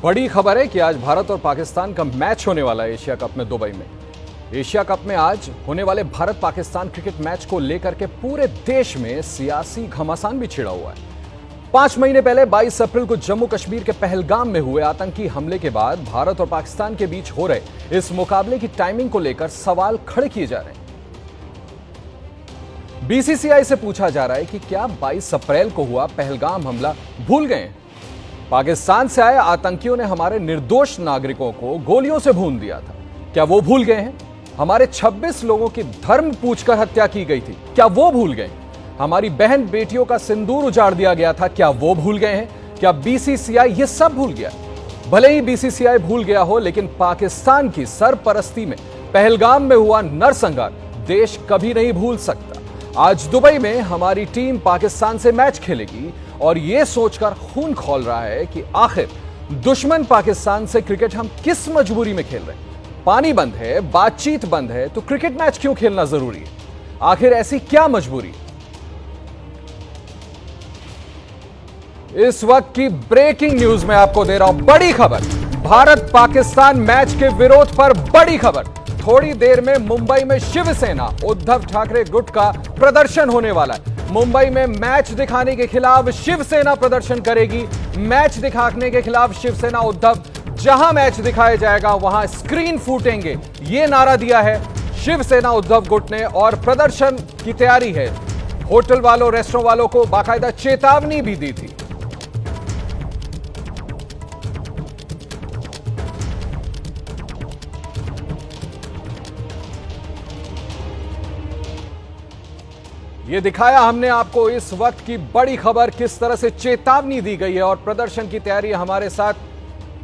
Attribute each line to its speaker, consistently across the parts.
Speaker 1: बड़ी खबर है कि आज भारत और पाकिस्तान का मैच होने वाला है एशिया कप में दुबई में। एशिया कप में आज होने वाले भारत पाकिस्तान क्रिकेट मैच को लेकर के पूरे देश में सियासी घमासान भी छिड़ा हुआ है। 5 महीने पहले 22 अप्रैल को जम्मू कश्मीर के पहलगाम में हुए आतंकी हमले के बाद भारत और पाकिस्तान के बीच हो रहे इस मुकाबले की टाइमिंग को लेकर सवाल खड़े किए जा रहे हैं। बीसीसीआई से पूछा जा रहा है कि क्या 22 अप्रैल को हुआ पहलगाम हमला भूल गए हैं? पाकिस्तान से आए आतंकियों ने हमारे निर्दोष नागरिकों को गोलियों से भून दिया था, क्या वो भूल गए हैं? हमारे 26 लोगों की धर्म पूछकर हत्या की गई थी, क्या वो भूल गए? हमारी बहन बेटियों का सिंदूर उजाड़ दिया गया था, क्या वो भूल गए हैं? क्या बीसीसीआई ये सब भूल गया? भले ही बीसीसीआई भूल गया हो, लेकिन पाकिस्तान की सरपरस्ती में पहलगाम में हुआ नरसंहार देश कभी नहीं भूल सकता। आज दुबई में हमारी टीम पाकिस्तान से मैच खेलेगी और यह सोचकर खून खौल रहा है कि आखिर दुश्मन पाकिस्तान से क्रिकेट हम किस मजबूरी में खेल रहे हैं। पानी बंद है, बातचीत बंद है, तो क्रिकेट मैच क्यों खेलना जरूरी है? आखिर ऐसी क्या मजबूरी है? इस वक्त की ब्रेकिंग न्यूज में आपको दे रहा हूं बड़ी खबर। भारत पाकिस्तान मैच के विरोध पर बड़ी खबर। थोड़ी देर में मुंबई में शिवसेना उद्धव ठाकरे गुट का प्रदर्शन होने वाला है। मुंबई में मैच दिखाने के खिलाफ शिवसेना प्रदर्शन करेगी। मैच दिखाने के खिलाफ शिवसेना उद्धव, जहां मैच दिखाया जाएगा वहां स्क्रीन फूटेंगे, यह नारा दिया है शिवसेना उद्धव गुट ने। और प्रदर्शन की तैयारी है। होटल वालों, रेस्टोरेंट वालों को बाकायदा चेतावनी भी दी थी। ये दिखाया हमने आपको इस वक्त की बड़ी खबर, किस तरह से चेतावनी दी गई है। और प्रदर्शन की तैयारी हमारे साथ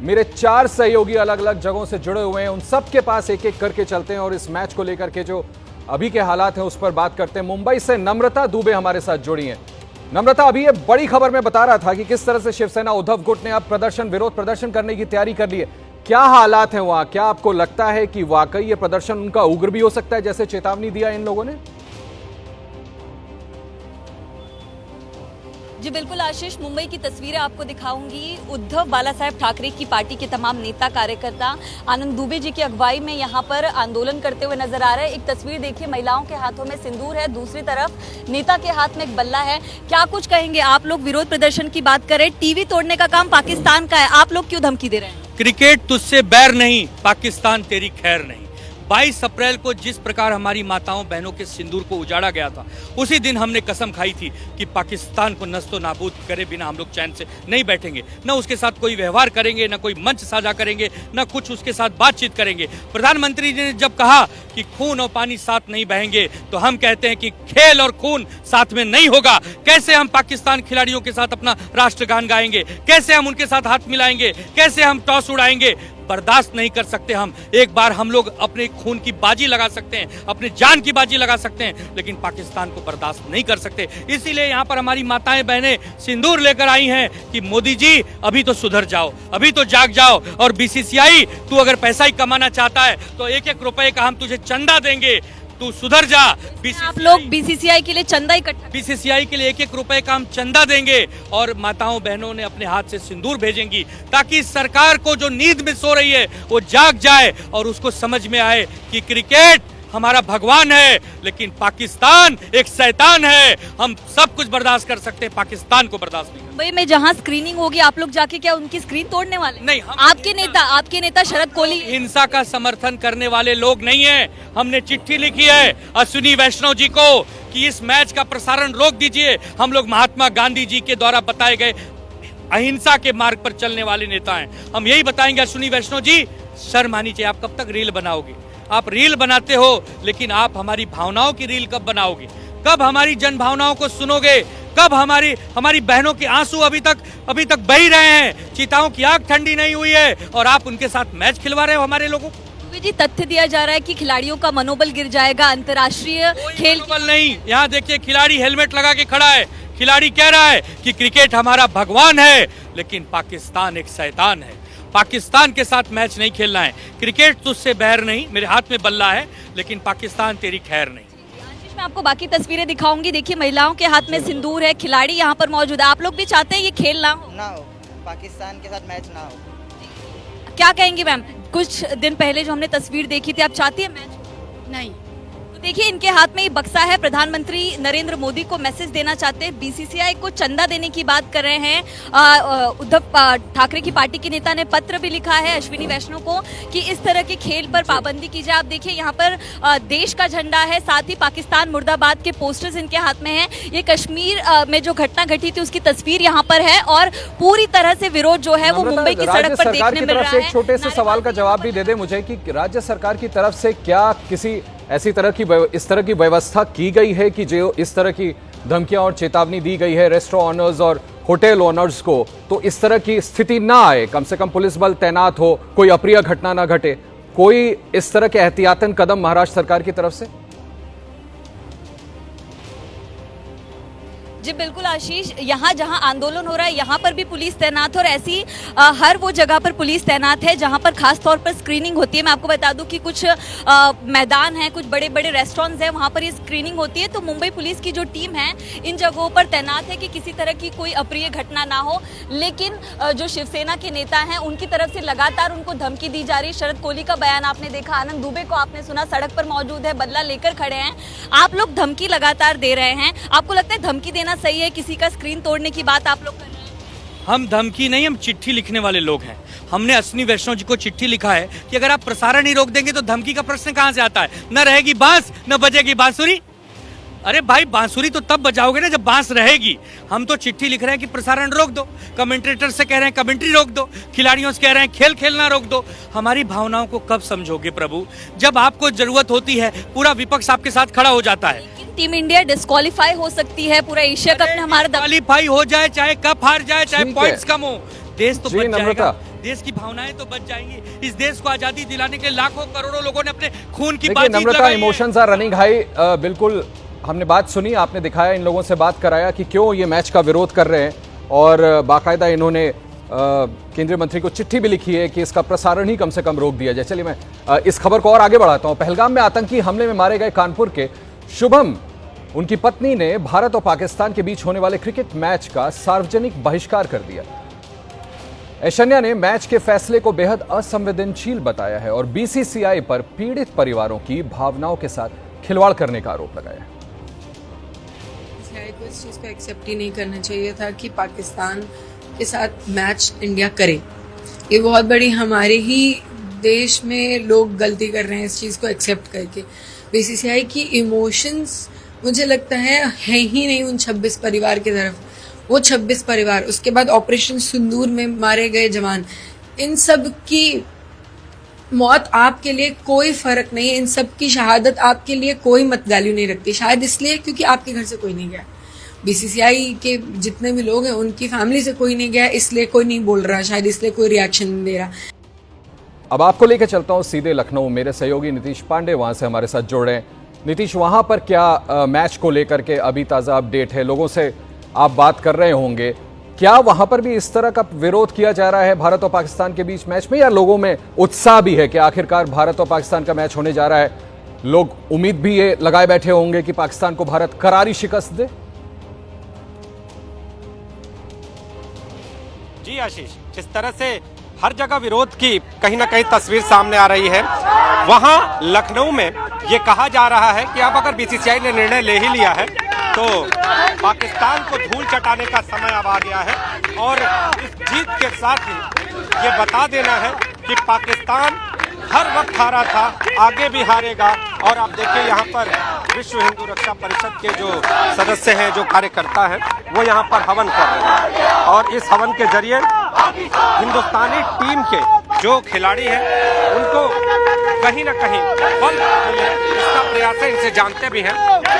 Speaker 1: मेरे 4 सहयोगी अलग अलग जगहों से जुड़े हुए हैं। उन सब के पास एक एक करके चलते हैं और इस मैच को लेकर के जो अभी के हालात हैं उस पर बात करते हैं। मुंबई से नम्रता दुबे हमारे साथ जुड़ी हैं। नम्रता, अभी ये बड़ी खबर में बता रहा था कि किस तरह से शिवसेना उद्धव गुट ने अब विरोध प्रदर्शन करने की तैयारी कर ली है। क्या हालात हैं वहां? क्या आपको लगता है कि वाकई ये प्रदर्शन उनका उग्र भी हो सकता है जैसे चेतावनी दिया इन लोगों ने?
Speaker 2: जी बिल्कुल आशीष, मुंबई की तस्वीरें आपको दिखाऊंगी। उद्धव बाला साहेब ठाकरे की पार्टी के तमाम नेता कार्यकर्ता आनंद दुबे जी की अगुवाई में यहाँ पर आंदोलन करते हुए नजर आ रहे हैं। एक तस्वीर देखिए, महिलाओं के हाथों में सिंदूर है, दूसरी तरफ नेता के हाथ में एक बल्ला है। क्या कुछ कहेंगे आप लोग? विरोध प्रदर्शन की बात करें, टीवी तोड़ने का काम पाकिस्तान का है, आप लोग क्यों धमकी दे रहे हैं?
Speaker 3: क्रिकेट तुझसे बैर नहीं, पाकिस्तान तेरी खैर नहीं। 22 अप्रैल को जिस प्रकार हमारी माताओं बहनों के सिंदूर को उजाड़ा गया था, उसी दिन हमने कसम खाई थी कि पाकिस्तान को नस्तो नाबूद करे बिना हम लोग चैन से नहीं बैठेंगे। न उसके साथ कोई व्यवहार करेंगे, न कोई मंच साझा करेंगे, न कुछ उसके साथ बातचीत करेंगे। प्रधानमंत्री जी ने जब कहा कि खून और पानी साथ नहीं बहेंगे, तो हम कहते हैं कि खेल और खून साथ में नहीं होगा। कैसे हम पाकिस्तान खिलाड़ियों के साथ अपना राष्ट्रगान गाएंगे? कैसे हम उनके साथ हाथ मिलाएंगे? कैसे हम टॉस उड़ाएंगे? बर्दाश्त नहीं कर सकते हम। एक बार हम लोग अपने खून की बाजी लगा सकते हैं, अपने जान की बाजी लगा सकते हैं, लेकिन पाकिस्तान को बर्दाश्त नहीं कर सकते। इसीलिए यहाँ पर हमारी माताएं बहनें सिंदूर लेकर आई हैं कि मोदी जी अभी तो सुधर जाओ, अभी तो जाग जाओ। और बीसीसीआई, तू अगर पैसा ही कमाना चाहता है तो 1-1 रुपए का हम तुझे चंदा देंगे, तू सुधर जा।
Speaker 2: आप लोग बीसीसीआई के लिए चंदा इकट्ठा,
Speaker 3: बीसीसीआई के लिए 1-1 रुपए का हम चंदा देंगे और माताओं बहनों ने अपने हाथ से सिंदूर भेजेंगी, ताकि सरकार को जो नींद में सो रही है वो जाग जाए और उसको समझ में आए कि क्रिकेट हमारा भगवान है, लेकिन पाकिस्तान एक शैतान है। हम सब कुछ बर्दाश्त कर सकते हैं, पाकिस्तान को बर्दाश्त नहीं।
Speaker 2: मुंबई में जहां स्क्रीनिंग होगी, आप लोग जाके क्या उनकी स्क्रीन तोड़ने वाले?
Speaker 3: नहीं,
Speaker 2: आपके नेता शरद कोहली
Speaker 3: हिंसा का समर्थन करने वाले लोग नहीं है। हमने चिट्ठी लिखी है अश्विनी वैष्णव जी को कि इस मैच का प्रसारण रोक दीजिए। हम लोग महात्मा गांधी जी के द्वारा बताए गए अहिंसा के मार्ग पर चलने वाले नेता हैं। हम यही बताएंगे अश्विनी वैष्णव जी, शर्म आनी चाहिए। आप कब तक रील बनाओगे? आप रील बनाते हो, लेकिन आप हमारी भावनाओं की रील कब बनाओगे? कब हमारी जन भावनाओं को सुनोगे? कब हमारी बहनों के आंसू अभी तक बह रहे हैं, चिताओं की आग ठंडी नहीं हुई है और आप उनके साथ मैच खिलवा रहे हो हमारे लोगों को।
Speaker 2: जी, तथ्य दिया जा रहा है कि खिलाड़ियों का मनोबल गिर जाएगा अंतर्राष्ट्रीय खेल।
Speaker 3: मनोबल नहीं, यहाँ देखिए खिलाड़ी हेलमेट लगा के खड़ा है। खिलाड़ी कह रहा है कि क्रिकेट हमारा भगवान है, लेकिन पाकिस्तान एक शैतान है। पाकिस्तान के साथ मैच नहीं खेलना है। क्रिकेट तुझसे बैर नहीं, मेरे हाथ में बल्ला है, लेकिन पाकिस्तान तेरी खैर नहीं।
Speaker 2: मैं आपको बाकी तस्वीरें दिखाऊंगी। देखिए, महिलाओं के हाथ में सिंदूर है, खिलाड़ी यहाँ पर मौजूद है। आप लोग भी चाहते हैं ये खेल ना हो?
Speaker 4: पाकिस्तान के साथ मैच ना हो।
Speaker 2: क्या कहेंगी मैम? कुछ दिन पहले जो हमने तस्वीर देखी थी, आप चाहती है मैच?
Speaker 4: नहीं।
Speaker 2: तो देखिए इनके हाथ में ये बक्सा है, प्रधानमंत्री नरेंद्र मोदी को मैसेज देना चाहते हैं। बीसीसीआई को चंदा देने की बात कर रहे हैं। उद्धव ठाकरे की पार्टी के नेता ने पत्र भी लिखा है अश्विनी वैष्णव को कि इस तरह के खेल पर पाबंदी की जाए। आप देखिए यहाँ पर देश का झंडा है, साथ ही पाकिस्तान मुर्दाबाद के पोस्टर्स इनके हाथ में हैं। ये कश्मीर में जो घटना घटी थी उसकी तस्वीर यहाँ पर है और पूरी तरह से विरोध जो है वो मुंबई की सड़क पर देखने मिल रहा है।
Speaker 1: एक छोटे से सवाल का जवाब भी दे दे मुझे कि राज्य सरकार की तरफ से क्या किसी ऐसी तरह की इस तरह की व्यवस्था की गई है कि जो इस तरह की धमकियां और चेतावनी दी गई है रेस्टोरेंट ऑनर्स और होटल ओनर्स को, तो इस तरह की स्थिति ना आए, कम से कम पुलिस बल तैनात हो, कोई अप्रिय घटना ना घटे, कोई इस तरह के एहतियातन कदम महाराष्ट्र सरकार की तरफ से?
Speaker 2: जी बिल्कुल आशीष, यहाँ जहाँ आंदोलन हो रहा है यहाँ पर भी पुलिस तैनात है और ऐसी हर वो जगह पर पुलिस तैनात है जहाँ पर खास तौर पर स्क्रीनिंग होती है। मैं आपको बता दूं कि कुछ मैदान है, कुछ बड़े बड़े रेस्टोरेंट्स हैं, वहाँ पर ये स्क्रीनिंग होती है। तो मुंबई पुलिस की जो टीम है इन जगहों पर तैनात है कि किसी तरह की कोई अप्रिय घटना ना हो। लेकिन जो शिवसेना के नेता हैं उनकी तरफ से लगातार उनको धमकी दी जा रही। शरद कोहली का बयान आपने देखा, आनंद दुबे को आपने सुना, सड़क पर मौजूद है, बदला लेकर खड़े हैं। आप लोग धमकी लगातार दे रहे हैं, आपको लगता है धमकी देना सही है? किसी का स्क्रीन तोड़ने की बात आप लोग कर रहे हैं?
Speaker 3: हम धमकी नहीं, हम चिट्ठी लिखने वाले लोग हैं। हमने अश्विनी वैष्णव जी को चिट्ठी लिखा है कि अगर आप प्रसारण ही रोक देंगे तो धमकी का प्रश्न कहां से आता है? न रहेगी बांस न बजेगी बांसुरी। अरे भाई बांसुरी तो तब बजाओगे ना जब बांस रहेगी। हम तो चिट्ठी लिख रहे हैं कि प्रसारण रोक दो, कमेंटेटर से कह रहे हैं कमेंट्री रोक दो, खिलाड़ियों से कह रहे हैं खेल खेलना रोक दो। हमारी भावनाओं को कब समझोगे प्रभु? जब आपको जरूरत होती है पूरा विपक्ष आपके साथ खड़ा हो जाता है।
Speaker 2: टीम इंडिया डिस्क्वालीफाई हो सकती है, पूरा एशिया कप में हमारा
Speaker 3: डिस्क्वालीफाई हो जाए, चाहे कप हार जाए, चाहे पॉइंट्स कम हो, देश तो बच जाएगा। देश की भावनाएं तो बच जाएंगी। इस देश को आजादी दिलाने के लिए लाखों करोड़ों लोगों ने अपने खून की बाजी लगाई है।
Speaker 1: नम्रता, इमोशंस आर रनिंग हाई। बिल्कुल हमने बात सुनी, आपने दिखाया, इन लोगों से बात कराया कि क्यों ये मैच का विरोध कर रहे हैं और बाकायदा इन्होंने केंद्रीय मंत्री को चिट्ठी भी लिखी है कि इसका प्रसारण ही कम से कम रोक दिया जाए। चलिए मैं इस खबर को और आगे बढ़ाता हूं। पहलगाम में आतंकी हमले में मारे गए कानपुर के शुभम, उनकी पत्नी ने भारत और पाकिस्तान के बीच होने वाले क्रिकेट मैच का सार्वजनिक बहिष्कार कर दिया। ऐश्वर्या ने मैच के फैसले को बेहद असंवेदनशील बताया है और बीसीसीआई पर पीड़ित परिवारों की भावनाओं के साथ खिलवाड़ करने का आरोप लगाया है।
Speaker 4: को इस चीज को एक्सेप्ट ही नहीं करना चाहिए था कि पाकिस्तान के साथ मैच इंडिया करे। ये बहुत बड़ी हमारे ही देश में लोग गलती कर रहे हैं इस चीज को एक्सेप्ट करके। बीसीसीआई की इमोशंस मुझे लगता है ही नहीं उन 26 परिवार की तरफ। वो 26 परिवार, उसके बाद ऑपरेशन सिंदूर में मारे गए जवान, इन सब की मौत आपके लिए कोई फर्क नहीं है। इन सब की शहादत आपके लिए कोई मत वैल्यू नहीं रखती। शायद इसलिए क्योंकि आपके घर से कोई नहीं गया। बीसीसीआई के जितने भी लोग हैं उनकी फैमिली से कोई नहीं गया, इसलिए कोई नहीं बोल रहा, शायद इसलिए कोई रिएक्शन नहीं दे रहा।
Speaker 1: अब आपको लेकर चलता हूं सीधे लखनऊ। मेरे सहयोगी नीतीश पांडे वहां से हमारे साथ जुड़ रहे हैं। नीतीश, वहां पर क्या मैच को लेकर के अभी ताजा अपडेट है? लोगों से आप बात कर रहे होंगे, क्या वहां पर भी इस तरह का विरोध किया जा रहा है भारत और पाकिस्तान के बीच मैच में, या लोगों में उत्साह भी है कि आखिरकार भारत और पाकिस्तान का मैच होने जा रहा है? लोग उम्मीद भी ये लगाए बैठे होंगे कि पाकिस्तान को भारत करारी शिकस्त दे।
Speaker 5: जी आशीष, जिस तरह से हर जगह विरोध की कहीं ना कहीं तस्वीर सामने आ रही है, वहां लखनऊ में ये कहा जा रहा है कि अब अगर बीसीसीआई ने निर्णय ले ही लिया है तो पाकिस्तान को धूल चटाने का समय अब आ गया है और इस जीत के साथ ही ये बता देना है कि पाकिस्तान हर वक्त हारा था, आगे भी हारेगा। और आप देखिए यहाँ पर विश्व हिंदू रक्षा परिषद के जो सदस्य हैं, जो कार्यकर्ता हैं, वो यहाँ पर हवन कर रहे हैं और इस हवन के जरिए हिंदुस्तानी टीम के जो खिलाड़ी हैं उनको कहीं ना कहीं बल मिले, इसका प्रयास है। इनसे जानते भी हैं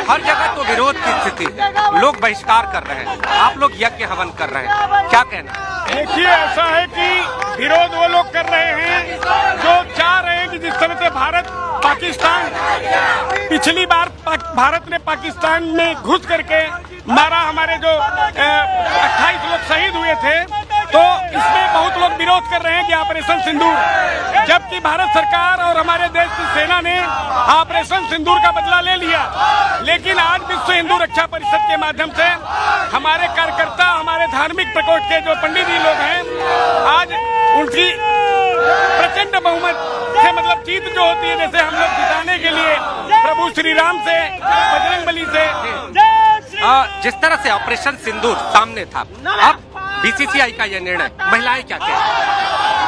Speaker 5: हर जगह तो विरोध की स्थिति है, लोग बहिष्कार कर रहे हैं, आप लोग यज्ञ हवन कर रहे हैं, क्या कहना?
Speaker 6: देखिए, ऐसा है कि विरोध वो लोग कर रहे हैं जो चाह रहे हैं कि जिस तरह से भारत पाकिस्तान, पिछली बार भारत ने पाकिस्तान में घुस करके मारा, हमारे जो 28 लोग शहीद हुए थे, तो इसमें बहुत लोग विरोध कर रहे हैं कि ऑपरेशन सिंदूर, जबकि भारत सरकार और हमारे देश की सेना ने ऑपरेशन सिंदूर का बदला ले लिया। लेकिन आज विश्व हिंदू रक्षा परिषद के माध्यम से हमारे कार्यकर्ता, हमारे धार्मिक प्रकोष्ठ के जो पंडित जी लोग हैं, आज उनकी प्रचंड बहुमत से मतलब जीत जो होती है, जैसे हम लोग जिताने के लिए प्रभु श्री राम से, बजरंगबली से,
Speaker 5: जिस तरह से ऑपरेशन सिंदूर सामने था, अब बीसीसीआई का यह निर्णय, महिलाएं क्या कहें?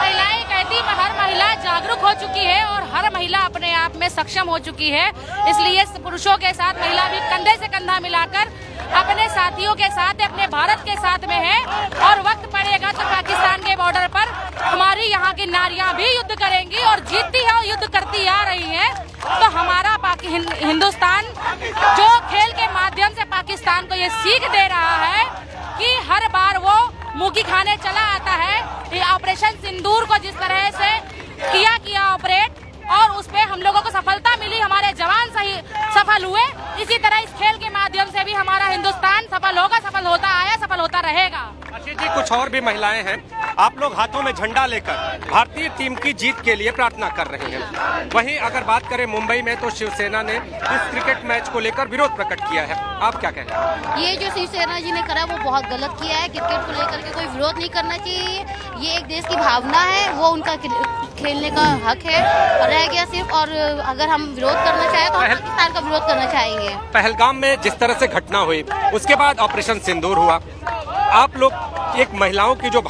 Speaker 7: महिलाएं कहती हैं हर महिला जागरूक हो चुकी है और हर महिला अपने आप में सक्षम हो चुकी है, इसलिए पुरुषों के साथ महिला भी कंधे से कंधा मिलाकर अपने साथियों के साथ, अपने भारत के साथ में है। और वक्त पड़ेगा तो पाकिस्तान के बॉर्डर पर हमारी यहाँ की नारियां भी युद्ध करेंगी और जीतती है और युद्ध करती आ रही है। तो हमारा हिंदुस्तान जो खेल के माध्यम से पाकिस्तान को ये सीख दे रहा है कि हर बार वो मुंह खाने चला आता है। ये ऑपरेशन सिंदूर को जिस तरह से किया ऑपरेट और उसपे हम लोगों को सफलता मिली, हमारे जवान सही सफल हुए, इसी तरह इस खेल के माध्यम से भी हमारा हिंदुस्तान सफल होगा, सफल होता आया, सफल होता रहेगा।
Speaker 5: आशीष जी, कुछ और भी महिलाएं हैं, आप लोग हाथों में झंडा लेकर भारतीय टीम की जीत के लिए प्रार्थना कर रहे हैं। वहीं अगर बात करें मुंबई में, तो शिवसेना ने इस क्रिकेट मैच को लेकर विरोध प्रकट किया है, आप क्या कह रहे हैं?
Speaker 8: ये जो शिवसेना जी ने करा वो बहुत गलत किया है। क्रिकेट को लेकर के कोई विरोध नहीं करना चाहिए, ये एक देश की भावना है, वो उनका खेलने का हक है, रह गया सिर्फ। और अगर हम विरोध करना चाहें तो हम पाकिस्तान का विरोध करना चाहेंगे।
Speaker 5: पहलगाम में जिस तरह से घटना हुई, उसके बाद ऑपरेशन सिंदूर हुआ, आप लोग एक महिलाओं की जो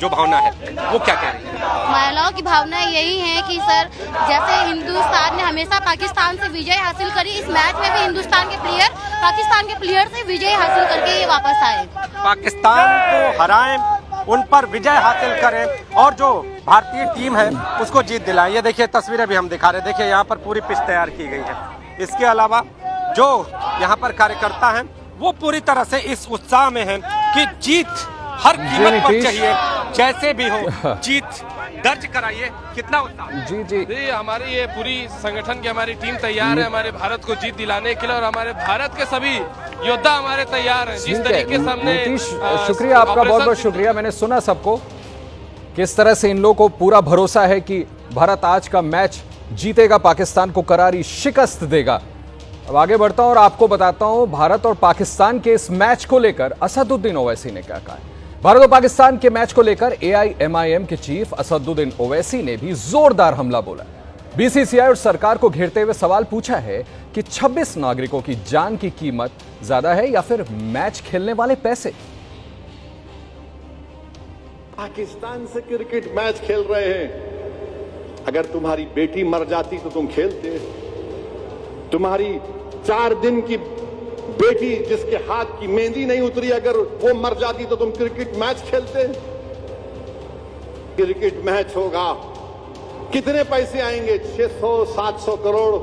Speaker 5: भावना है वो क्या कह रही है?
Speaker 8: महिलाओं की भावना यही है कि सर, जैसे हिंदुस्तान ने हमेशा पाकिस्तान से विजय हासिल करी, इस मैच में भी हिंदुस्तान के प्लेयर पाकिस्तान के प्लेयर से विजय हासिल करके ये वापस आए।
Speaker 5: पाकिस्तान को हराएं, उन पर विजय हासिल करें और जो भारतीय टीम है उसको जीत दिलाएं। ये देखिए तस्वीरें भी हम दिखा रहे, देखिए यहाँ पर पूरी पिच तैयार की गई है। इसके अलावा जो यहाँ पर कार्यकर्ता हैं वो पूरी तरह से इस उत्साह में हैं कि जीत हर कीमत पर चाहिए, जैसे भी हो जीत दर्ज कराइए। कितना उत्साह?
Speaker 9: जी हमारी ये पूरी संगठन की हमारी टीम तैयार है हमारे भारत को जीत दिलाने के लिए, और हमारे भारत के सभी योद्धा हमारे तैयार हैं। जिस तरीके से हमने
Speaker 1: शुक्रिया आपका, बहुत बहुत शुक्रिया। मैंने सुना सबको किस तरह से इन लोगों को पूरा भरोसा है कि भारत आज का मैच जीतेगा, पाकिस्तान को करारी शिकस्त देगा। अब आगे बढ़ता हूं और आपको बताता हूं भारत और पाकिस्तान के इस मैच को लेकर असदुद्दीन ओवैसी ने क्या कहा है। भारत और पाकिस्तान के मैच को लेकर AIMIM के चीफ असदुद्दीन ओवैसी ने भी जोरदार हमला बोला। बीसीसीआई और सरकार को घेरते हुए सवाल पूछा है कि 26 नागरिकों की जान की कीमत ज्यादा है या फिर मैच खेलने वाले पैसे।
Speaker 10: पाकिस्तान से क्रिकेट मैच खेल रहे हैं, अगर तुम्हारी बेटी मर जाती तो तुम खेलते, तुम्हारी 4 दिन की बेटी जिसके हाथ की मेहंदी नहीं उतरी अगर वो मर जाती तो तुम क्रिकेट मैच खेलते। क्रिकेट मैच होगा, कितने पैसे आएंगे? 600-700 करोड़।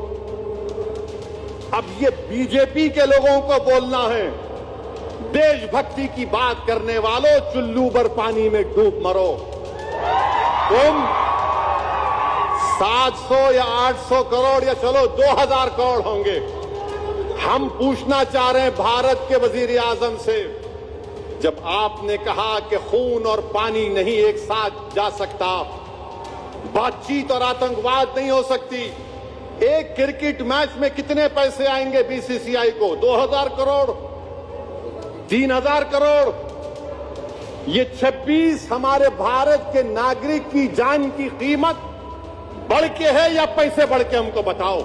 Speaker 10: अब ये बीजेपी के लोगों को बोलना है, देशभक्ति की बात करने वालों, चुल्लू भर पानी में डूब मरो। तुम 700 या 800 करोड़ या चलो 2000 करोड़ होंगे। हम पूछना चाह रहे हैं भारत के वजीर आजम से, जब आपने कहा कि खून और पानी नहीं एक साथ जा सकता, बातचीत और आतंकवाद नहीं हो सकती, एक क्रिकेट मैच में कितने पैसे आएंगे बीसीसीआई को? 2000 करोड़, 3000 करोड़। ये 26 हमारे भारत के नागरिक की जान की कीमत बढ़ के है या पैसे बढ़ के? हमको बताओ,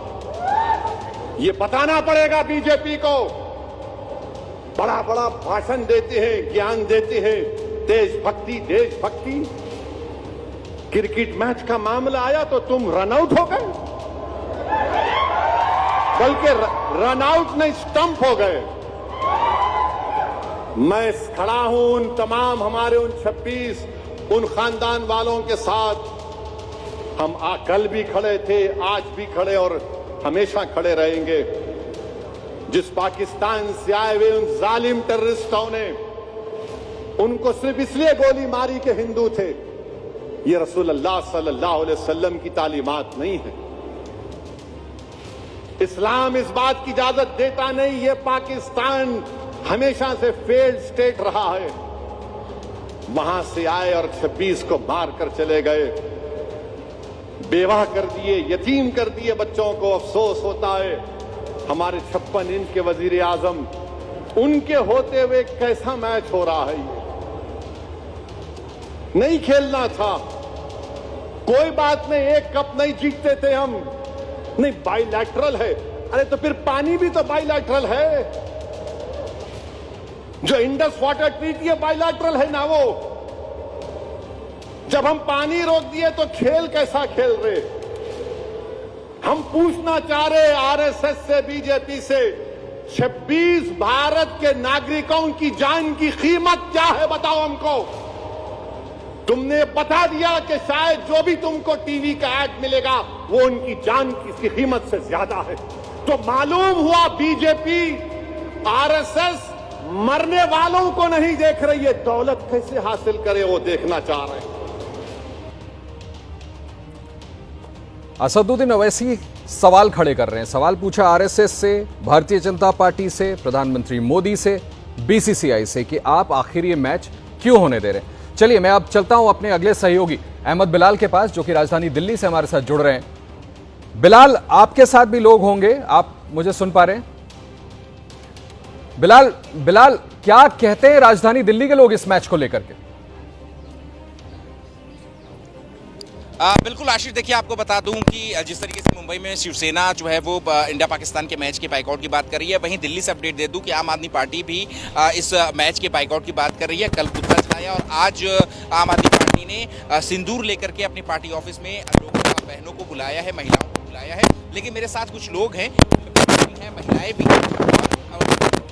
Speaker 10: ये बताना पड़ेगा बीजेपी को। बड़ा बड़ा भाषण देते हैं, ज्ञान देते हैं, देशभक्ति देशभक्ति। क्रिकेट मैच का मामला आया तो तुम रन आउट हो गए, बल्कि रन आउट नहीं स्टंप हो गए। मैं खड़ा हूं उन तमाम हमारे उन 26 उन खानदान वालों के साथ। हम कल भी खड़े थे, आज भी खड़े और हमेशा खड़े रहेंगे। जिस पाकिस्तान से आए हुए उन जालिम टेररिस्टों ने उनको सिर्फ इसलिए गोली मारी कि हिंदू थे, ये रसूलुल्लाह सल्लल्लाहु अलैहि वसल्लम की तालीमात नहीं है। इस्लाम इस बात की इजाजत देता नहीं। ये पाकिस्तान हमेशा से फेल्ड स्टेट रहा है। वहां से आए और 26 को मार कर चले गए, बेवाह कर दिए, यतीम कर दिए बच्चों को। अफसोस होता है हमारे 56 इंच के वजीर आजम, उनके होते हुए कैसा मैच हो रहा है। ये नहीं खेलना था। कोई बात नहीं, एक कप नहीं जीतते थे हम, नहीं बाइलैटरल है। अरे तो फिर पानी भी तो बाइलैटरल है, जो इंडस वाटर ट्रीटी है बाइलैटरल है ना वो। जब हम पानी रोक दिए तो खेल कैसा खेल रहे। हम पूछना चाह रहे आरएसएस से, बीजेपी से, 26 भारत के नागरिकों की जान की कीमत क्या है बताओ हमको। तुमने बता दिया कि शायद जो भी तुमको टीवी का ऐड मिलेगा वो उनकी जान की कीमत से ज्यादा है। तो मालूम हुआ बीजेपी, आरएसएस मरने वालों को नहीं देख रही है, दौलत कैसे हासिल करे वो देखना चाह रहे हैं।
Speaker 1: असदुद्दीन ओवैसी सवाल खड़े कर रहे हैं। सवाल पूछा आरएसएस से, भारतीय जनता पार्टी से, प्रधानमंत्री मोदी से, बीसीसीआई से कि आप आखिर ये मैच क्यों होने दे रहे हैं। चलिए मैं अब चलता हूं अपने अगले सहयोगी अहमद बिलाल के पास, जो कि राजधानी दिल्ली से हमारे साथ जुड़ रहे हैं। बिलाल, आपके साथ भी लोग होंगे, आप मुझे सुन पा रहे हैं? बिलाल क्या कहते हैं राजधानी दिल्ली के लोग इस मैच को लेकर के?
Speaker 11: बिल्कुल आशीष, देखिए आपको बता दूं कि जिस तरीके से मुंबई में शिवसेना जो है वो इंडिया पाकिस्तान के मैच के बाइकआउट की बात कर रही है, वहीं दिल्ली से अपडेट दे दूं कि आम आदमी पार्टी भी इस मैच के बाइकआउट की बात कर रही है। कल पुतला जलाया और आज आम आदमी पार्टी ने सिंदूर लेकर के अपनी पार्टी ऑफिस में लोगों, बहनों को बुलाया है, महिलाओं को बुलाया है। लेकिन मेरे साथ कुछ लोग हैं, महिलाएं भी हैं, और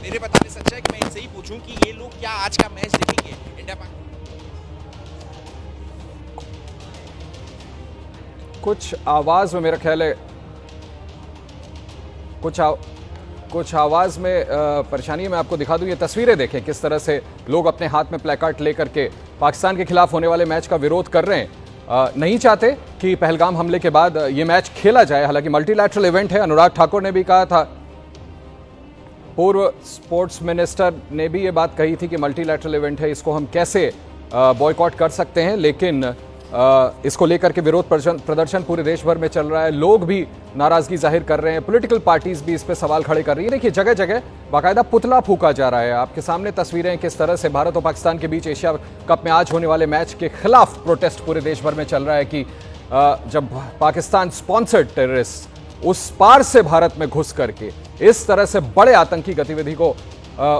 Speaker 11: मेरे बताने सच्चा है कि मैं इनसे ही पूछूं कि ये लोग क्या आज का मैच देखेंगे इंडिया पाकिस्तान।
Speaker 1: कुछ आवाज में मेरा ख्याल है कुछ आवाज में परेशानी है। मैं आपको दिखा दूं, ये तस्वीरें देखें किस तरह से लोग अपने हाथ में प्लेकार्ड लेकर के पाकिस्तान के खिलाफ होने वाले मैच का विरोध कर रहे हैं। नहीं चाहते कि पहलगाम हमले के बाद ये मैच खेला जाए। हालांकि मल्टीलैटरल इवेंट है, अनुराग ठाकुर ने भी कहा था, पूर्व स्पोर्ट्स मिनिस्टर ने भी ये बात कही थी कि मल्टीलैटरल इवेंट है, इसको हम कैसे बॉयकॉट कर सकते हैं। लेकिन इसको लेकर के विरोध प्रदर्शन पूरे देश भर में चल रहा है, लोग भी नाराजगी जाहिर कर रहे हैं, पॉलिटिकल पार्टीज भी इस पे सवाल खड़े कर रही है। देखिए जगह जगह बाकायदा पुतला फूका जा रहा है। आपके सामने तस्वीरें किस तरह से भारत और पाकिस्तान के बीच एशिया कप में आज होने वाले मैच के खिलाफ प्रोटेस्ट पूरे देश भर में चल रहा है कि जब पाकिस्तान स्पॉन्सर्ड टेररिस्ट उस पार से भारत में घुस करके इस तरह से बड़े आतंकी गतिविधि को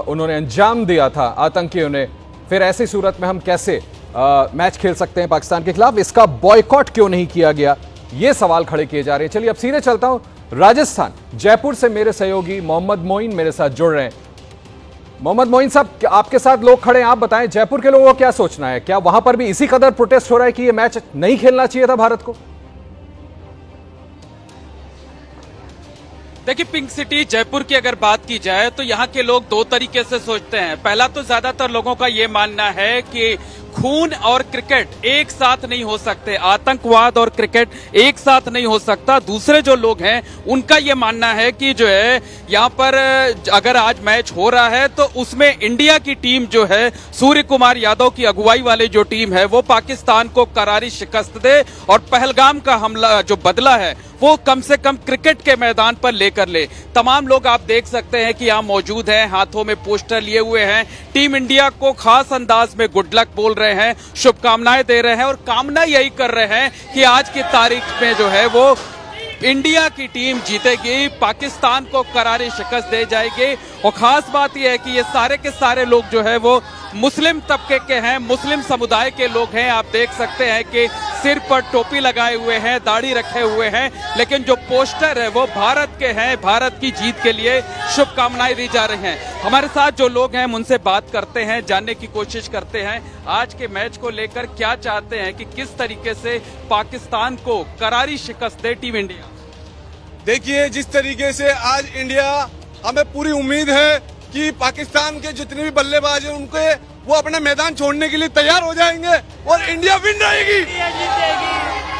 Speaker 1: उन्होंने अंजाम दिया था आतंकियों ने, फिर ऐसी सूरत में हम कैसे मैच खेल सकते हैं पाकिस्तान के खिलाफ, इसका बॉयकॉट क्यों नहीं किया गया, ये सवाल खड़े किए जा रहे हैं। चलिए अब सीधे चलता हूं राजस्थान, जयपुर से मेरे सहयोगी मोहम्मद मोइन मेरे साथ जुड़ रहे हैं। मोहम्मद मोइन साहब, आपके साथ लोग खड़े हैं, आप बताएं जयपुर के लोगों को क्या सोचना है, क्या वहां पर भी इसी कदर प्रोटेस्ट हो रहा है कि यह मैच नहीं खेलना चाहिए था भारत को?
Speaker 12: देखिए, पिंक सिटी जयपुर की अगर बात की जाए तो यहाँ के लोग दो तरीके से सोचते हैं। पहला तो ज्यादातर लोगों का ये मानना है कि खून और क्रिकेट एक साथ नहीं हो सकते, आतंकवाद और क्रिकेट एक साथ नहीं हो सकता। दूसरे जो लोग हैं उनका ये मानना है कि जो है यहाँ पर अगर आज मैच हो रहा है तो उसमें इंडिया की टीम जो है, सूर्य कुमार यादव की अगुवाई वाली जो टीम है, वो पाकिस्तान को करारी शिकस्त दे और पहलगाम का हमला जो बदला है वो कम से कम क्रिकेट के मैदान पर लेकर ले। तमाम लोग आप देख सकते हैं कि यहाँ मौजूद हैं, हाथों में पोस्टर लिए हुए हैं, टीम इंडिया को खास अंदाज में गुड लक बोल रहे हैं, शुभकामनाएं दे रहे हैं और कामना यही कर रहे हैं कि आज की तारीख में जो है वो इंडिया की टीम जीतेगी, पाकिस्तान को करारी शिकस्त दे जाएगी। और खास बात यह है कि ये सारे के सारे लोग जो है वो मुस्लिम तबके के हैं, मुस्लिम समुदाय के लोग हैं। आप देख सकते हैं कि सिर पर टोपी लगाए हुए हैं, दाढ़ी रखे हुए हैं, लेकिन जो पोस्टर है वो भारत के हैं, भारत की जीत के लिए शुभकामनाएं दी जा रही हैं। हमारे साथ जो लोग हैं उनसे बात करते हैं, जानने की कोशिश करते हैं आज के मैच को लेकर क्या चाहते हैं कि किस तरीके से पाकिस्तान को करारी शिकस्त दे टीम इंडिया।
Speaker 13: देखिए, जिस तरीके से आज इंडिया, हमें पूरी उम्मीद है कि पाकिस्तान के जितने भी बल्लेबाज हैं उनके वो अपना मैदान छोड़ने के लिए तैयार हो जाएंगे और इंडिया विन रहेगी।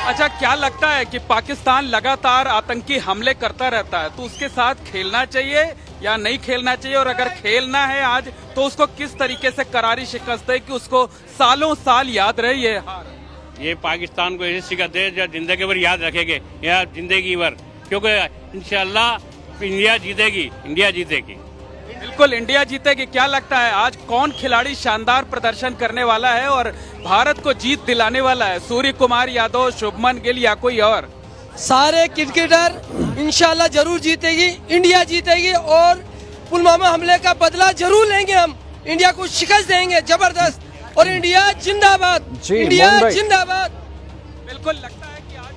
Speaker 12: अच्छा, क्या लगता है कि पाकिस्तान लगातार आतंकी हमले करता रहता है तो उसके साथ खेलना चाहिए या नहीं खेलना चाहिए, और अगर खेलना है आज तो उसको किस तरीके से करारी शिकस्त है कि उसको सालों साल याद रहे ये हार?
Speaker 14: ये पाकिस्तान को ऐसी शिकस्त दे जो जिंदगी भर याद रखेंगे, या जिंदगी भर, क्योंकि इंशाल्लाह इंडिया जीतेगी, इंडिया जीतेगी।
Speaker 12: बिल्कुल इंडिया जीतेगी। क्या लगता है आज कौन खिलाड़ी शानदार प्रदर्शन करने वाला है और भारत को जीत दिलाने वाला है? सूर्य कुमार यादव, शुभमन गिल या कोई और?
Speaker 15: सारे क्रिकेटर इंशाल्लाह जरूर जीतेगी, इंडिया जीतेगी और पुलवामा हमले का बदला जरूर लेंगे। हम इंडिया को शिकस्त देंगे जबरदस्त, और इंडिया जिंदाबाद, इंडिया जिंदाबाद।
Speaker 12: बिल्कुल लगता है कि आज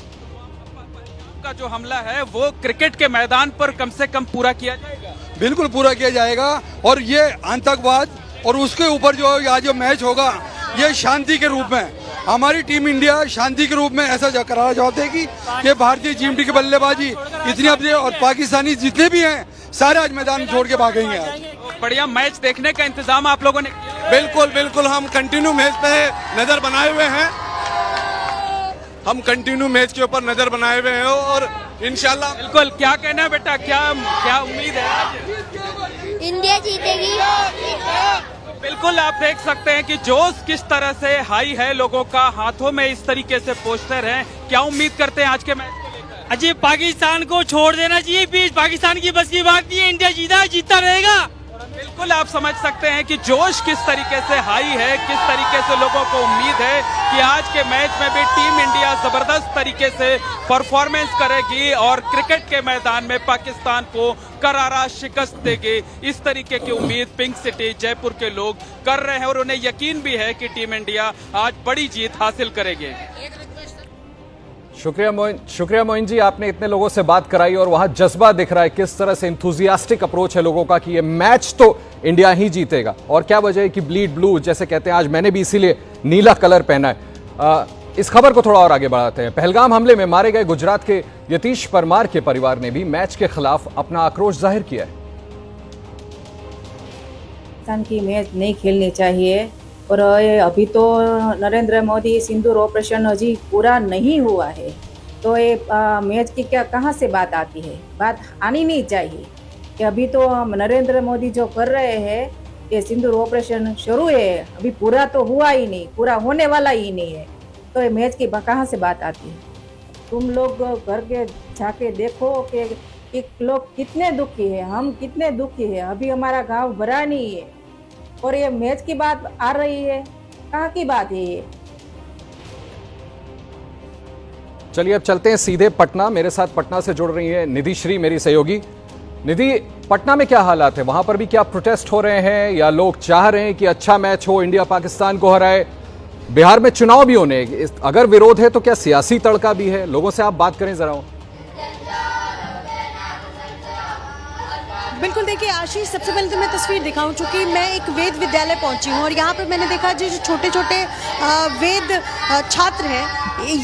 Speaker 12: का जो हमला है वो क्रिकेट के मैदान पर कम से कम पूरा किया जाएगा।
Speaker 13: बिल्कुल पूरा किया जाएगा, और ये आतंकवाद और उसके ऊपर जो आज जो मैच होगा ये शांति के रूप में, हमारी टीम इंडिया शांति के रूप में ऐसा कराना चाहते हैं कि भारतीय टीम की बल्लेबाजी इतनी अब, और पाकिस्तानी जितने भी हैं सारे आज मैदान छोड़ के भागेंगे। आज
Speaker 12: बढ़िया मैच देखने का इंतजाम आप लोगों ने?
Speaker 13: बिल्कुल बिल्कुल, हम कंटिन्यू मैच पे नजर बनाए हुए हैं, हम कंटिन्यू मैच के ऊपर नजर बनाए हुए हैं और इंशाल्लाह।
Speaker 12: बिल्कुल, क्या कहना है बेटा, क्या उम्मीद है आज?
Speaker 8: इंडिया जीतेगी।
Speaker 12: बिल्कुल, आप देख सकते हैं कि जोश किस तरह से हाई है लोगों का, हाथों में इस तरीके से पोस्टर हैं। क्या उम्मीद करते हैं आज के मैच को लेकर?
Speaker 14: अजी पाकिस्तान को छोड़ देना चाहिए, प्लीज, पाकिस्तान की बस की बात नहीं है, इंडिया जीता रहेगा।
Speaker 12: बिल्कुल, आप समझ सकते हैं कि जोश किस तरीके से हाई है, किस तरीके से लोगों को उम्मीद है कि आज के मैच में भी टीम इंडिया जबरदस्त तरीके से परफॉर्मेंस करेगी और क्रिकेट के मैदान में पाकिस्तान को करारा शिकस्त देगी। इस तरीके की उम्मीद पिंक सिटी जयपुर के लोग कर रहे हैं और उन्हें यकीन भी है कि टीम इंडिया आज बड़ी जीत हासिल करेगी।
Speaker 1: शुक्रिया मोइन जी, आपने इतने लोगों से बात कराई और वहां जज्बा दिख रहा है, किस तरह से इंथुजियास्टिक अप्रोच है लोगों का कि ये मैच तो इंडिया ही जीतेगा। और क्या वजह है कि ब्लीड ब्लू जैसे कहते हैं, आज मैंने भी इसीलिए नीला कलर पहना है। इस खबर को थोड़ा और आगे बढ़ाते हैं। पहलगाम हमले में मारे गए गुजरात के यतीश परमार के परिवार ने भी मैच के खिलाफ अपना आक्रोश जाहिर किया है।
Speaker 16: पाकिस्तान की मैच नहीं खेलनी चाहिए, और अभी तो नरेंद्र मोदी सिंदूर ऑपरेशन अभी पूरा नहीं हुआ है, तो ये मैच की क्या कहाँ से बात आती है? बात आनी नहीं चाहिए कि अभी तो नरेंद्र मोदी जो कर रहे हैं, ये सिंदूर ऑपरेशन शुरू है, अभी पूरा तो हुआ ही नहीं, पूरा होने वाला ही नहीं है, तो ये मैच की कहाँ से बात आती है? तुम लोग घर के जाके देखो कि लोग कितने दुखी है, हम कितने दुखी है, अभी हमारा गांव भरा नहीं है और ये मैच की बात आ रही है, कहाँ की बात है ये?
Speaker 1: चलिए अब चलते हैं सीधे पटना। मेरे साथ पटना से जुड़ रही है निधि श्री, मेरी सहयोगी। निधि, पटना में क्या हालात है? वहां पर भी क्या प्रोटेस्ट हो रहे हैं या लोग चाह रहे हैं कि अच्छा मैच हो, इंडिया पाकिस्तान को हराए? बिहार में चुनाव भी होने, अगर विरोध है तो क्या सियासी तड़का भी है? लोगों से आप बात करें जरा।
Speaker 17: बिल्कुल, देखिए आशीष, सबसे पहले तो मैं तस्वीर दिखाऊं, चूंकि मैं एक वेद विद्यालय पहुंची हूं और यहाँ पर मैंने देखा जो छोटे छोटे वेद छात्र हैं,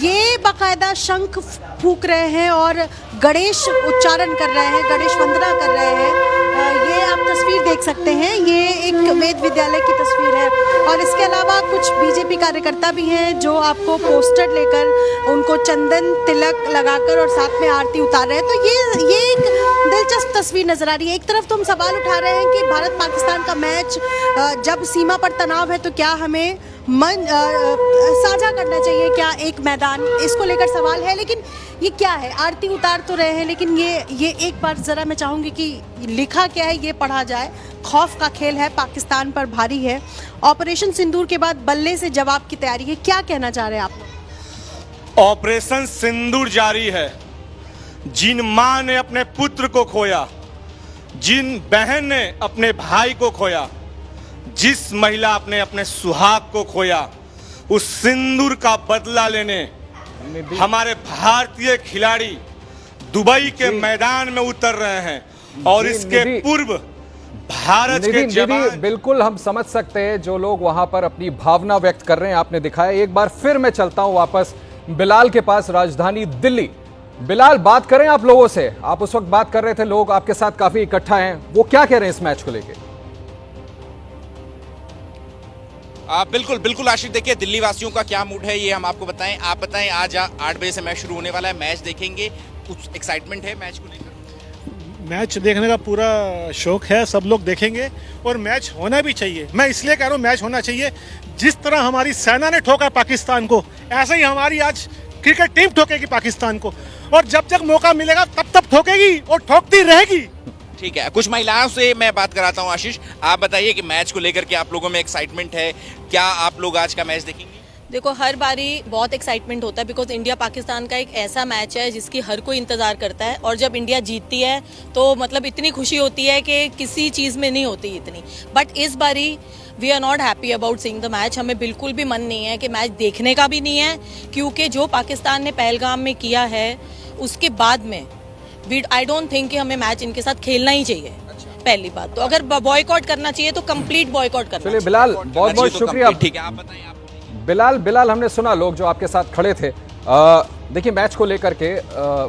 Speaker 17: ये बाकायदा शंख फूंक रहे हैं और गणेश उच्चारण कर रहे हैं, गणेश वंदना कर रहे हैं। ये आप तस्वीर देख सकते हैं, ये एक वेद विद्यालय की तस्वीर है और इसके अलावा कुछ बीजेपी कार्यकर्ता भी हैं जो आपको पोस्टर लेकर उनको चंदन तिलक लगाकर और साथ में आरती उतार रहे हैं। तो ये एक दिलचस्प तस्वीर नजर आ रही है। एक तरफ तो हम सवाल उठा रहे हैं कि भारत पाकिस्तान का मैच, जब सीमा पर तनाव है तो क्या हमें मन साझा करना चाहिए, क्या एक मैदान, इसको लेकर सवाल है। लेकिन ये क्या है, आरती उतार तो रहे हैं, लेकिन ये एक बार जरा मैं चाहूंगी कि लिखा क्या है ये पढ़ा जाए। खौफ का खेल है, पाकिस्तान पर भारी है। ऑपरेशन सिंदूर के बाद बल्ले से जवाब की तैयारी है, क्या कहना चाह रहे हैं आप लोग?
Speaker 18: ऑपरेशन सिंदूर जारी है। जिन मां ने अपने पुत्र को खोया, जिन बहन ने अपने भाई को खोया, जिस महिला ने अपने सुहाग को खोया, उस सिंदूर का बदला लेने हमारे भारतीय खिलाड़ी दुबई के मैदान में उतर रहे हैं और इसके पूर्व भारत के जवान।
Speaker 1: बिल्कुल हम समझ सकते हैं जो लोग वहां पर अपनी भावना व्यक्त कर रहे हैं, आपने दिखाया। एक बार फिर मैं चलता हूं वापस बिलाल के पास, राजधानी दिल्ली। बिलाल, बात करें आप लोगों से। आप उस वक्त बात कर रहे थे, लोग आपके साथ काफी इकट्ठा हैं, वो क्या कह रहे हैं इस मैच को लेकर?
Speaker 11: बिल्कुल आशिक, देखिए दिल्ली वासियों का क्या मूड है ये हम आपको बताएं। आप बताएं, आज 8 बजे से मैच शुरू होने वाला है, मैच देखेंगे, कुछ एक्साइटमेंट है मैच को लेकर?
Speaker 19: मैच देखने का पूरा शौक है, सब लोग देखेंगे और मैच होना भी चाहिए। मैं इसलिए कह रहा हूँ मैच होना चाहिए। जिस तरह हमारी सेना ने ठोका पाकिस्तान को, ऐसे ही हमारी आज क्रिकेट टीम ठोकेगी पाकिस्तान को, और जब जब मौका मिलेगा तब तब ठोकेगी और ठोकती रहेगी।
Speaker 11: ठीक है, कुछ महिलाओं से मैं बात कराता हूं। आशीष, आप बताइए कि मैच को लेकर के आप लोगों में एक्साइटमेंट है, क्या आप लोग आज का मैच देखेंगे?
Speaker 20: देखो, हर बारी बहुत एक्साइटमेंट होता है बिकॉज इंडिया पाकिस्तान का एक ऐसा मैच है जिसकी हर कोई इंतज़ार करता है, और जब इंडिया जीतती है तो मतलब इतनी खुशी होती है कि किसी चीज़ में नहीं होती इतनी। बट इस बारी we are not happy about seeing the match. हमें बिल्कुल भी मन नहीं है कि मैच देखने का भी नहीं है, क्योंकि जो पाकिस्तान ने पहलगाम में किया है उसके बाद में आई डोंट थिंक कि हमें मैच इनके साथ खेलना ही चाहिए। पहली बात तो अगर बॉयकॉट करना चाहिए तो कंप्लीट बॉयकॉट करना चाहिए।
Speaker 1: बिलाल, बहुत बहुत शुक्रिया।
Speaker 11: ठीक है, आप बताइए।
Speaker 1: बिलाल हमने सुना लोग जो आपके साथ खड़े थे। देखिए, मैच को लेकर के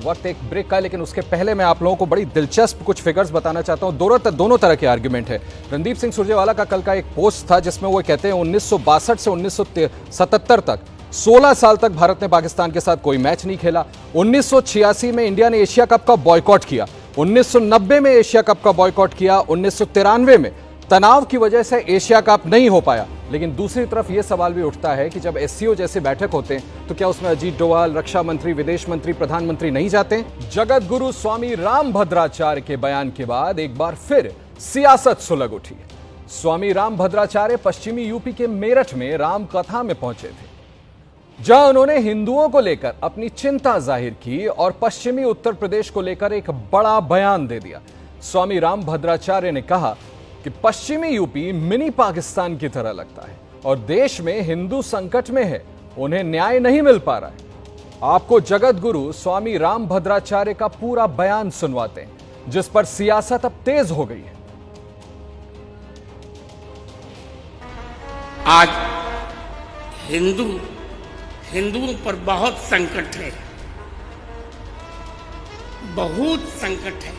Speaker 1: वक्त एक ब्रेक का है, लेकिन उसके पहले मैं आप लोगों को बड़ी दिलचस्प कुछ फिगर्स बताना चाहता हूं। दोनों तरह के आर्गुमेंट है। रणदीप सिंह सुरजेवाला का कल का एक पोस्ट था जिसमें वो कहते हैं 1962 से 1977 तक 16 साल तक भारत ने पाकिस्तान के साथ कोई मैच नहीं खेला। 1986 में इंडिया ने एशिया कप का बॉयकॉट किया, 1990 में एशिया कप का बॉयकॉट किया, 1993 में तनाव की वजह से एशिया कप नहीं हो पाया। लेकिन दूसरी तरफ यह सवाल भी उठता है कि जब एससीओ जैसे बैठक होते हैं तो क्या उसमें अजीत डोभाल, रक्षा मंत्री, विदेश मंत्री, प्रधानमंत्री नहीं जाते? जगत गुरु स्वामी रामभद्राचार्य के बयान के बाद एक बार फिर सियासत सुलग उठी। स्वामी रामभद्राचार्य पश्चिमी यूपी के मेरठ में राम कथा में पहुंचे थे, जहां उन्होंने हिंदुओं को लेकर अपनी चिंता जाहिर की और पश्चिमी उत्तर प्रदेश को लेकर एक बड़ा बयान दे दिया। स्वामी रामभद्राचार्य ने कहा कि पश्चिमी यूपी मिनी पाकिस्तान की तरह लगता है और देश में हिंदू संकट में है, उन्हें न्याय नहीं मिल पा रहा है। आपको जगत गुरु स्वामी रामभद्राचार्य का पूरा बयान सुनवाते हैं, जिस पर सियासत अब तेज हो गई है।
Speaker 21: आज हिंदुओं पर बहुत संकट है, बहुत संकट है।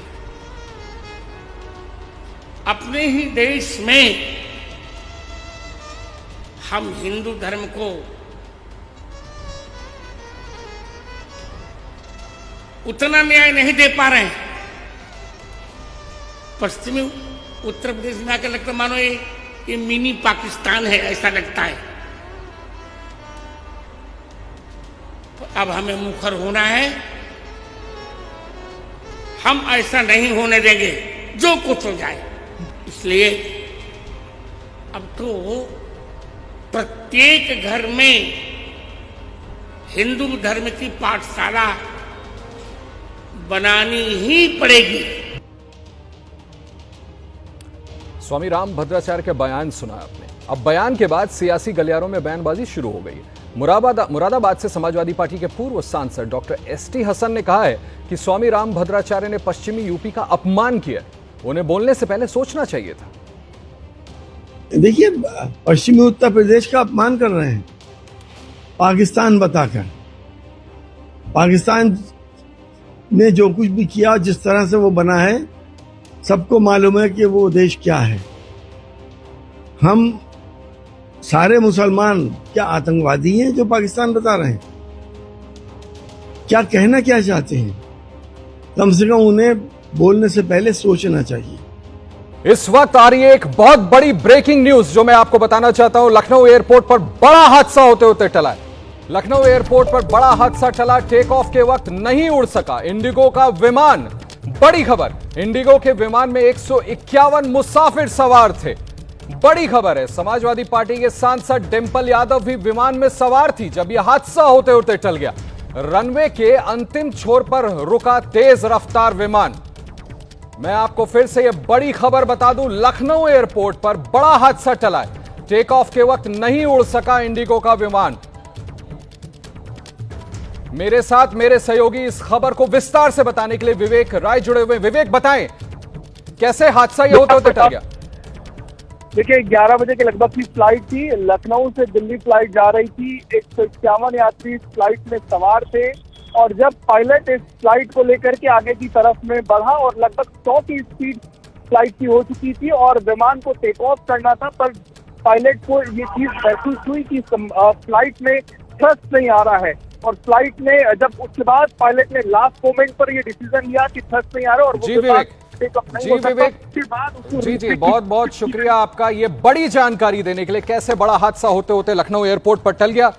Speaker 21: अपने ही देश में हम हिंदू धर्म को उतना न्याय नहीं दे पा रहे हैं। पश्चिमी उत्तर प्रदेश में आकर लगता मानो ये मिनी पाकिस्तान है, ऐसा लगता है। तो अब हमें मुखर होना है, हम ऐसा नहीं होने देंगे जो कुछ हो जाए। इसलिए अब तो प्रत्येक घर में हिंदू धर्म की पाठशाला बनानी ही पड़ेगी।
Speaker 1: स्वामी रामभद्राचार्य के बयान सुना आपने। अब बयान के बाद सियासी गलियारों में बयानबाजी शुरू हो गई है। मुरादाबाद से समाजवादी पार्टी के पूर्व सांसद डॉक्टर एसटी हसन ने कहा है कि स्वामी रामभद्राचार्य ने पश्चिमी यूपी का अपमान किया, उन्हें बोलने से पहले सोचना चाहिए था।
Speaker 22: देखिए, पश्चिमी उत्तर प्रदेश का अपमान कर रहे हैं पाकिस्तान बताकर। पाकिस्तान ने जो कुछ भी किया, जिस तरह से वो बना है, सबको मालूम है कि वो देश क्या है। हम सारे मुसलमान क्या आतंकवादी हैं जो पाकिस्तान बता रहे हैं? क्या कहना क्या चाहते हैं? कम से कम उन्हें बोलने से पहले सोचना चाहिए।
Speaker 1: इस वक्त आ रही है एक बहुत बड़ी ब्रेकिंग न्यूज जो मैं आपको बताना चाहता हूं। लखनऊ एयरपोर्ट पर बड़ा हादसा होते होते टला है। लखनऊ एयरपोर्ट पर बड़ा हादसा टला, टेक ऑफ के वक्त नहीं उड़ सका इंडिगो का विमान। बड़ी खबर, इंडिगो के विमान में 151 मुसाफिर सवार थे। बड़ी खबर है, समाजवादी पार्टी के सांसद डिंपल यादव भी विमान में सवार थी जब यह हादसा होते होते टल गया। रनवे के अंतिम छोर पर रुका तेज रफ्तार विमान। मैं आपको फिर से यह बड़ी खबर बता दूं, लखनऊ एयरपोर्ट पर बड़ा हादसा टला है। टेक ऑफ के वक्त नहीं उड़ सका इंडिगो का विमान। मेरे साथ मेरे सहयोगी इस खबर को विस्तार से बताने के लिए विवेक राय जुड़े हुए। विवेक, बताएं कैसे हादसा ये होते होते टल गया?
Speaker 23: देखिए, 11 बजे के लगभग की फ्लाइट थी, लखनऊ से दिल्ली फ्लाइट जा रही थी। 151 यात्री इस फ्लाइट में सवार थे और जब पायलट इस फ्लाइट को लेकर के आगे की तरफ में बढ़ा और लगभग 100 की स्पीड फ्लाइट की हो चुकी थी और विमान को टेक ऑफ करना था, पर पायलट को ये चीज महसूस हुई कि फ्लाइट में थ्रस्ट नहीं आ रहा है और फ्लाइट ने जब उसके बाद पायलट ने लास्ट मोमेंट पर ये डिसीजन लिया कि थ्रस्ट नहीं आ रहा और वो
Speaker 1: विवेक जी, बहुत बहुत शुक्रिया आपका ये बड़ी जानकारी देने के लिए। कैसे बड़ा हादसा होते होते लखनऊ एयरपोर्ट पर टल गया।